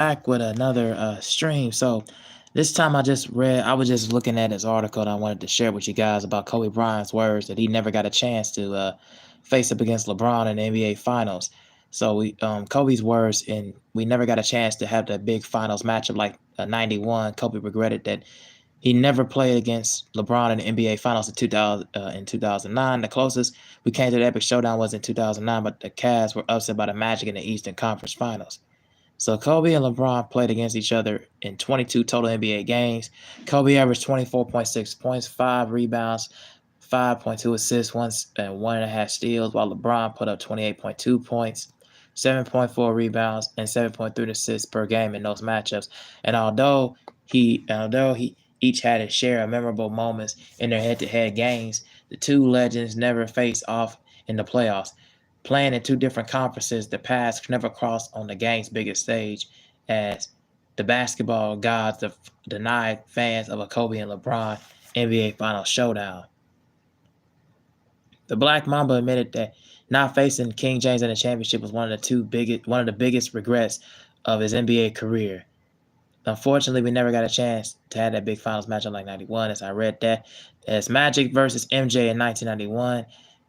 Back with another stream. So this time I was just looking at his article and I wanted to share with you guys about Kobe Bryant's words that he never got a chance to face up against LeBron in the NBA Finals. So Kobe's words, and we never got a chance to have that big finals matchup like '91. Kobe regretted that he never played against LeBron in the NBA Finals in 2009. The closest we came to the epic showdown was in 2009, but the Cavs were upset by the Magic in the Eastern Conference Finals. So Kobe and LeBron played against each other in 22 total NBA games. Kobe averaged 24.6 points, 5 rebounds, 5.2 assists, and 1.5 steals, while LeBron put up 28.2 points, 7.4 rebounds, and 7.3 assists per game in those matchups. And although he each had a share of memorable moments in their head-to-head games, the two legends never faced off in the playoffs. Playing in two different conferences, the paths never crossed on the game's biggest stage, as the basketball gods denied fans of a Kobe and LeBron NBA Finals showdown. The Black Mamba admitted that not facing King James in the championship was one of the biggest regrets of his NBA career. Unfortunately, we never got a chance to have that big finals matchup like '91. As I read that, as Magic versus MJ in 1991,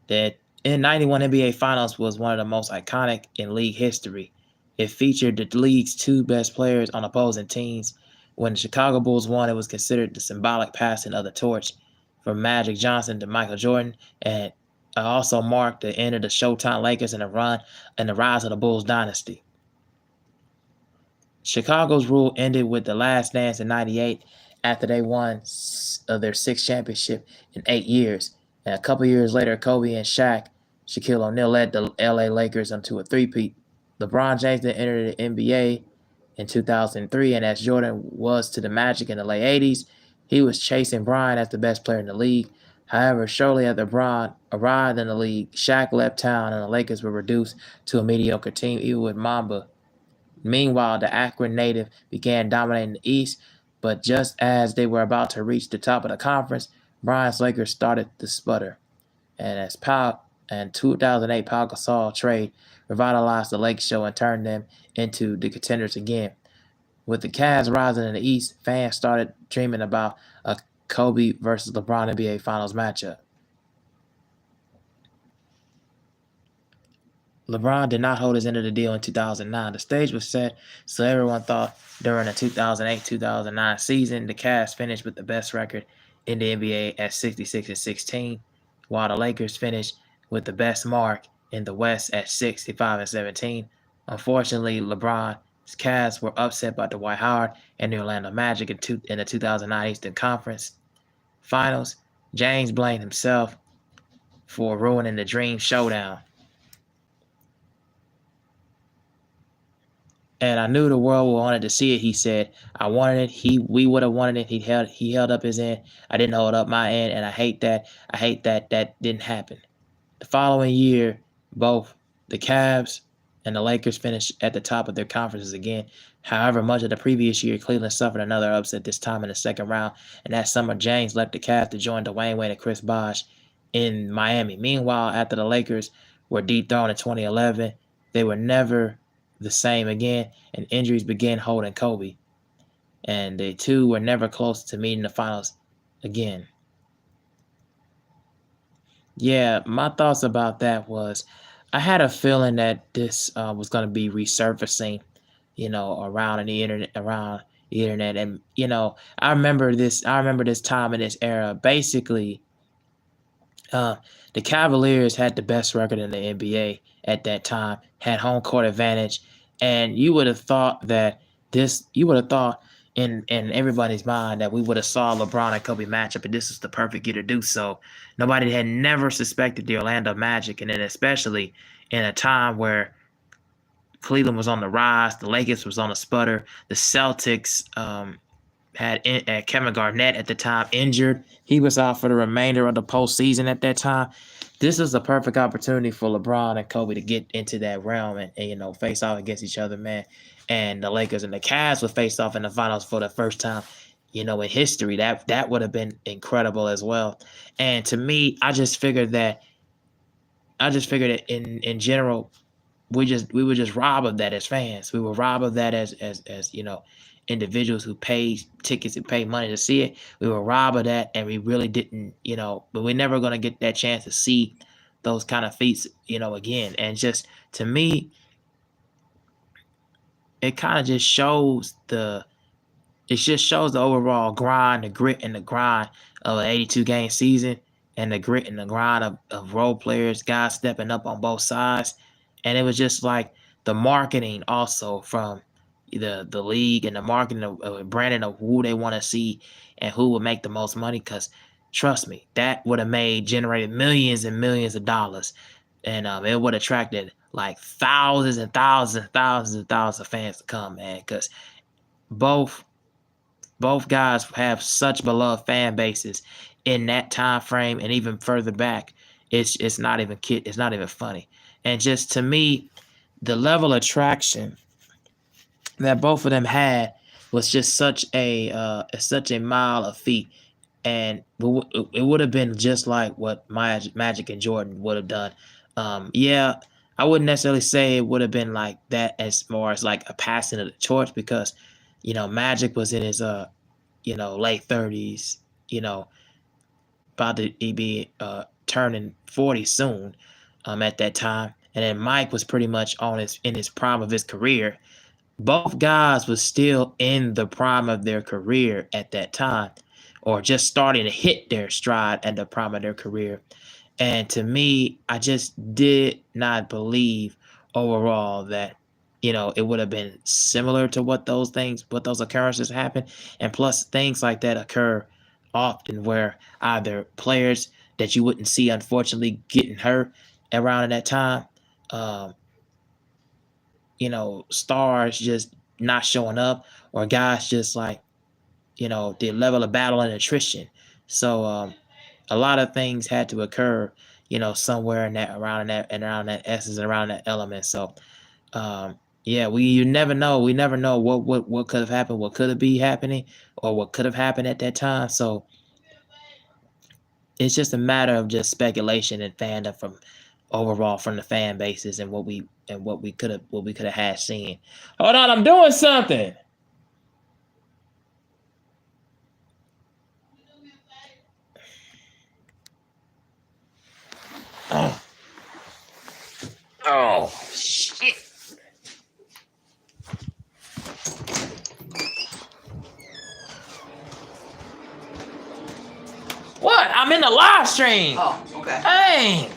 that in '91 NBA Finals was one of the most iconic in league history. It featured the league's two best players on opposing teams. When the Chicago Bulls won, it was considered the symbolic passing of the torch from Magic Johnson to Michael Jordan, and also marked the end of the Showtime Lakers and the rise of the Bulls dynasty. Chicago's rule ended with the last dance in '98 after they won their sixth championship in 8 years. And a couple years later, Kobe and Shaquille O'Neal led the LA Lakers into a three-peat. LeBron James then entered the NBA in 2003, and as Jordan was to the Magic in the late '80s, he was chasing Bryant as the best player in the league. However, shortly after Bron arrived in the league, Shaq left town and the Lakers were reduced to a mediocre team, even with Mamba. Meanwhile, the Akron native began dominating the East, but just as they were about to reach the top of the conference, Bryant's Lakers started to sputter. And 2008 Pau Gasol trade revitalized the Lake Show and turned them into the contenders again. With the Cavs rising in the East, fans started dreaming about a Kobe versus LeBron NBA Finals matchup. LeBron did not hold his end of the deal in 2009. The stage was set, so everyone thought during the 2008-2009 season, the Cavs finished with the best record in the NBA at 66-16, while the Lakers finished with the best mark in the West at 65-17. Unfortunately, LeBron's Cavs were upset by Dwight Howard and the Orlando Magic in the 2009 Eastern Conference Finals. James blamed himself for ruining the dream showdown. And I knew the world wanted to see it. He said, "I wanted it. We would have wanted it. He held up his end. I didn't hold up my end, and I hate that. I hate that didn't happen." The following year, both the Cavs and the Lakers finished at the top of their conferences again. However, much of the previous year, Cleveland suffered another upset, this time in the second round, and that summer James left the Cavs to join Dwayne Wade and Chris Bosh in Miami. Meanwhile, after the Lakers were dethroned in 2011, they were never the same again, and injuries began holding Kobe, and they two were never close to meeting the finals again. Yeah, my thoughts about that was I had a feeling that this was going to be resurfacing, around the internet, and I remember this time in this era. Basically, uh, the Cavaliers had the best record in the NBA at that time, had home court advantage, and you would have thought in everybody's mind that we would have saw LeBron and Kobe matchup, and this is the perfect year to do so. Nobody had never suspected the Orlando Magic, and then especially in a time where Cleveland was on the rise, the Lakers was on the sputter, the Celtics had Kevin Garnett at the time injured. He was out for the remainder of the postseason at that time. This is a perfect opportunity for LeBron and Kobe to get into that realm and face off against each other, man. And the Lakers and the Cavs would face off in the finals for the first time, in history. That would have been incredible as well. And to me, I just figured that in general, we were just robbed of that as fans. We were robbed of that as individuals who paid tickets and paid money to see it. We were robbed of that, and we really didn't, but we're never gonna get that chance to see those kind of feats, again. And just to me, it kind of just shows the overall grind, the grit and the grind of an 82 game season, and the grit and the grind of role players, guys stepping up on both sides. And it was just like the marketing also from the league, and the marketing of branding of who they want to see and who would make the most money. Because trust me, that would have generated millions and millions of dollars. And it would have attracted like thousands and thousands and thousands and thousands of fans to come, man. Because both both guys have such beloved fan bases in that time frame, and even further back. It's not even funny. And just to me, the level of attraction that both of them had was just such a mile of feet. And it would have been just like what Magic and Jordan would have done. Yeah, I wouldn't necessarily say it would have been like that as far as like a passing of the torch, because Magic was in his late 30s, about to be turning 40 soon, at that time. And then Mike was pretty much in his prime of his career. Both guys was still in the prime of their career at that time, or just starting to hit their stride at the prime of their career. And to me, I just did not believe overall that, it would have been similar to what those occurrences happen. And plus, things like that occur often, where either players that you wouldn't see, unfortunately, getting hurt around that time, um, stars just not showing up, or guys just like, the level of battle and attrition. So, a lot of things had to occur, somewhere around that essence, around that element. So, yeah, you never know. We never know what could have happened, what could have been happening, or what could have happened at that time. So it's just a matter of just speculation and fandom from overall from the fan bases, and what we could have had seen. Hold on, I'm doing something. Oh, oh shit. What? I'm in the live stream. Oh, okay. Dang.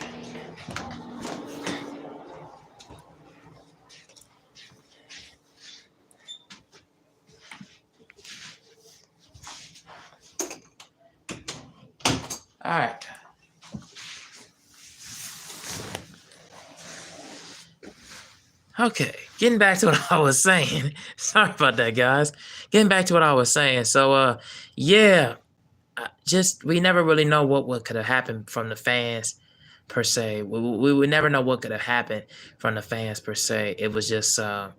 All right. Okay, getting back to what I was saying. Sorry about that, guys. Getting back to what I was saying. So, yeah, we never really know what could have happened from the fans per se. We would never know what could have happened from the fans per se. It's just a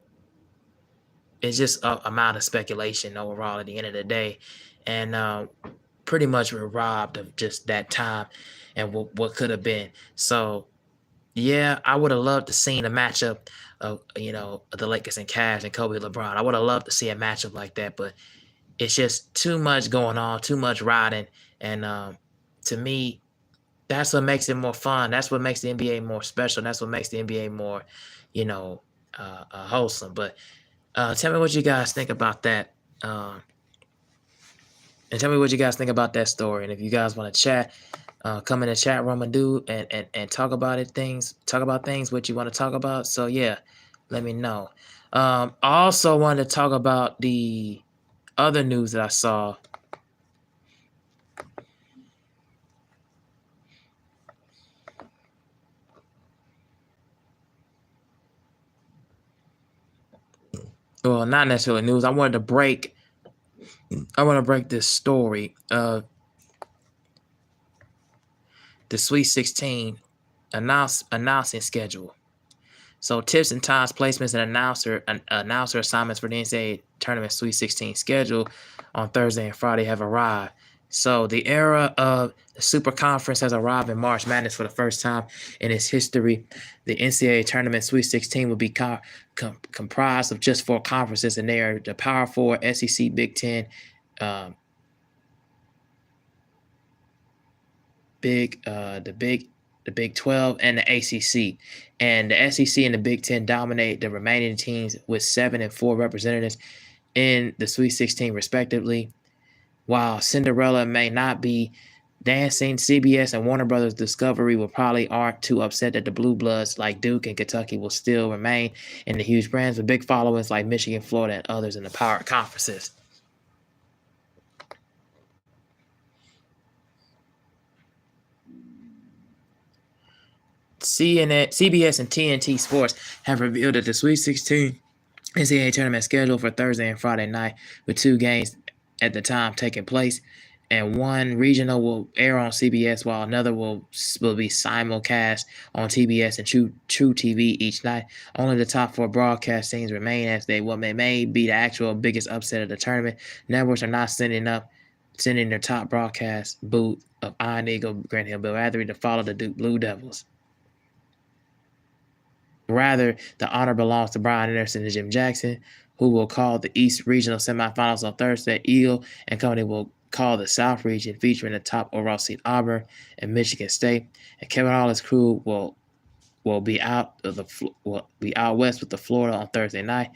amount of speculation overall at the end of the day, and pretty much we're robbed of just that time and what could have been. So yeah, I would have loved to seen a matchup of the Lakers and Cavs and Kobe LeBron. I would have loved to see a matchup like that, but it's just too much going on, too much riding, and to me, that's what makes it more fun. That's what makes the NBA more special. That's what makes the NBA more, wholesome. But tell me what you guys think about that. And tell me what you guys think about that story. And if you guys want to chat, come in the chat room and talk about talk about things what you want to talk about. So yeah, let me know. I also wanted to talk about the other news that I saw. Well, not necessarily news. I want to break this story of the Sweet 16 announcing schedule. So tips and times, placements, and announcer assignments for the NCAA tournament Sweet 16 schedule on Thursday and Friday have arrived. So the era of the Super Conference has arrived in March Madness for the first time in its history. The NCAA tournament Sweet 16 will be comprised of just four conferences, and they are the Power Four, SEC, Big Ten, um, the Big 12, and the ACC. And the SEC and the Big Ten dominate the remaining teams with 7 and 4 representatives in the Sweet 16, respectively. While Cinderella may not be dancing, CBS and Warner Brothers Discovery will probably aren't too upset that the Blue Bloods like Duke and Kentucky will still remain in the huge brands with big followings like Michigan, Florida, and others in the power conferences. CNN, CBS, and TNT Sports have revealed that the Sweet 16 NCAA tournament scheduled for Thursday and Friday night, with two games at the time taking place, and one regional will air on CBS, while another will be simulcast on TBS and True TV each night. Only the top four broadcast teams remain as they may be the actual biggest upset of the tournament. Networks are not sending their top broadcast booth of Iron Eagle, Grant Hill, Bill Addery to follow the Duke Blue Devils. Rather, the honor belongs to Bryant Anderson and Jim Jackson, who will call the East Regional semifinals on Thursday. Eagle and company will call the South Region, featuring the top overall seed Auburn and Michigan State. And Kevin Holland's crew will be out west with the Florida on Thursday night.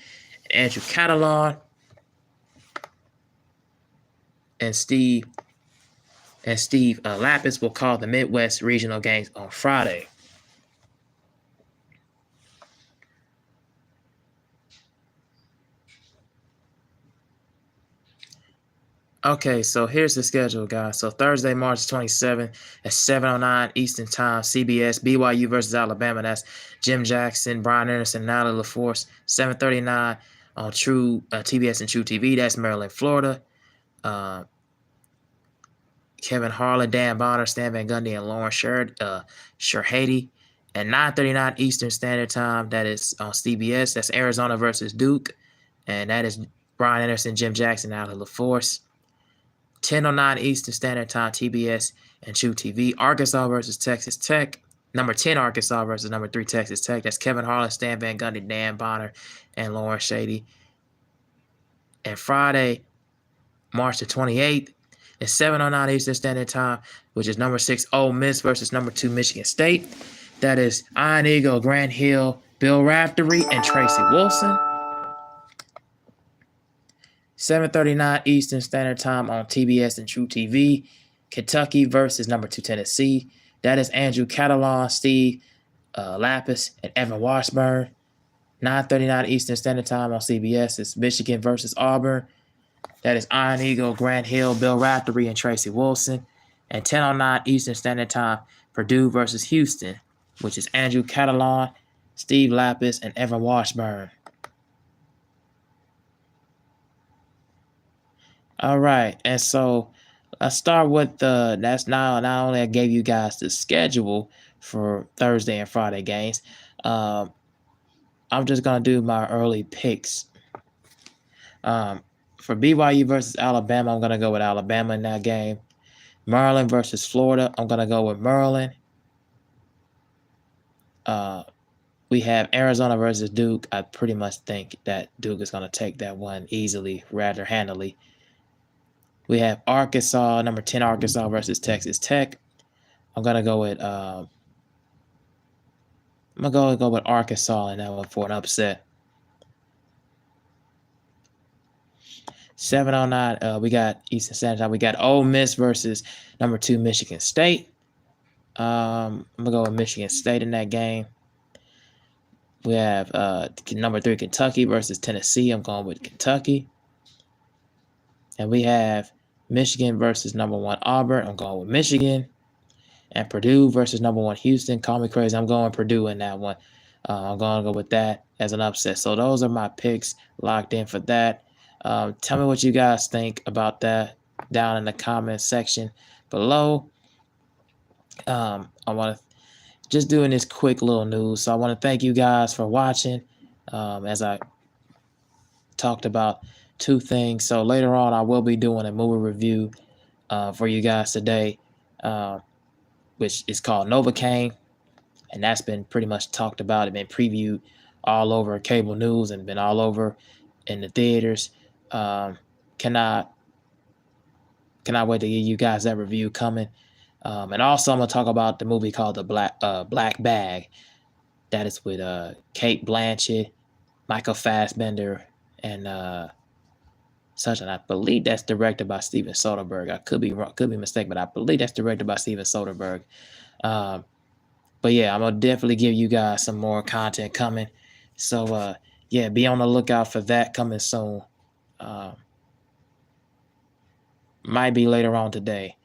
Andrew Catalon and Steve Lapis will call the Midwest Regional games on Friday. Okay, so here's the schedule, guys. So Thursday, March 27th at 7:09 Eastern Time, CBS, BYU versus Alabama. That's Jim Jackson, Brian Anderson, Natalie LaForce. 7:39 on True TBS and True TV. That's Maryland, Florida. Kevin Harlan, Dan Bonner, Stan Van Gundy, and Lauren Sherhady. At 9:39 Eastern Standard Time, that is on CBS. That's Arizona versus Duke, and that is Brian Anderson, Jim Jackson, Natalie LaForce. 10:09 Eastern Standard Time, TBS and True TV. Arkansas versus Texas Tech. Number 10 Arkansas versus number 3 Texas Tech. That's Kevin Harlan, Stan Van Gundy, Dan Bonner, and Lauren Shady. And Friday, March the 28th, at 7:09 Eastern Standard Time, which is number 6 Ole Miss versus number 2 Michigan State. That is Iron Eagle, Grant Hill, Bill Raftery, and Tracy Wilson. 7:39 Eastern Standard Time on TBS and True TV. Kentucky versus number 2 Tennessee. That is Andrew Catalon, Steve Lapis, and Evan Washburn. 9:39 Eastern Standard Time on CBS is Michigan versus Auburn. That is Iron Eagle, Grant Hill, Bill Raftery, and Tracy Wilson. And 10:09 Eastern Standard Time, Purdue versus Houston, which is Andrew Catalon, Steve Lapis, and Evan Washburn. All right, and so let's start with that's now not only I gave you guys the schedule for Thursday and Friday games. I'm just gonna do my early picks. For BYU versus Alabama, I'm gonna go with Alabama in that game. Maryland versus Florida, I'm gonna go with Maryland. We have Arizona versus Duke. I pretty much think that Duke is gonna take that one easily, rather handily. We have Arkansas, number 10 Arkansas versus Texas Tech. I'm gonna go with Arkansas in that one for an upset. 7:09, we got Eastern Standard Time. We got Ole Miss versus number 2 Michigan State. I'm gonna go with Michigan State in that game. We have number 3 Kentucky versus Tennessee. I'm going with Kentucky. And we have Michigan versus number 1 Auburn. I'm going with Michigan. And Purdue versus number 1 Houston. Call me crazy. I'm going Purdue in that one. I'm going to go with that as an upset. So those are my picks locked in for that. Tell me what you guys think about that down in the comment section below. I want to just doing this quick little news. So I want to thank you guys for watching as I talked about 2 things. So later on, I will be doing a movie review for you guys today, uh, which is called Novocaine, and that's been pretty much talked about. It's been previewed all over cable news and been all over in the theaters. Um, cannot cannot wait to give you guys that review coming. And also, I'm gonna talk about the movie called the Black Bag. That is with Kate Blanchett, Michael Fassbender, and such. And I believe that's directed by Steven Soderbergh. I could be wrong, could be mistaken, but I believe that's directed by Steven Soderbergh. Um, but yeah, I'm gonna definitely give you guys some more content coming. So yeah, be on the lookout for that coming soon. Um, might be later on today.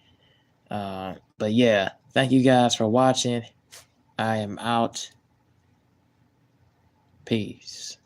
But yeah, thank you guys for watching. I am out. Peace.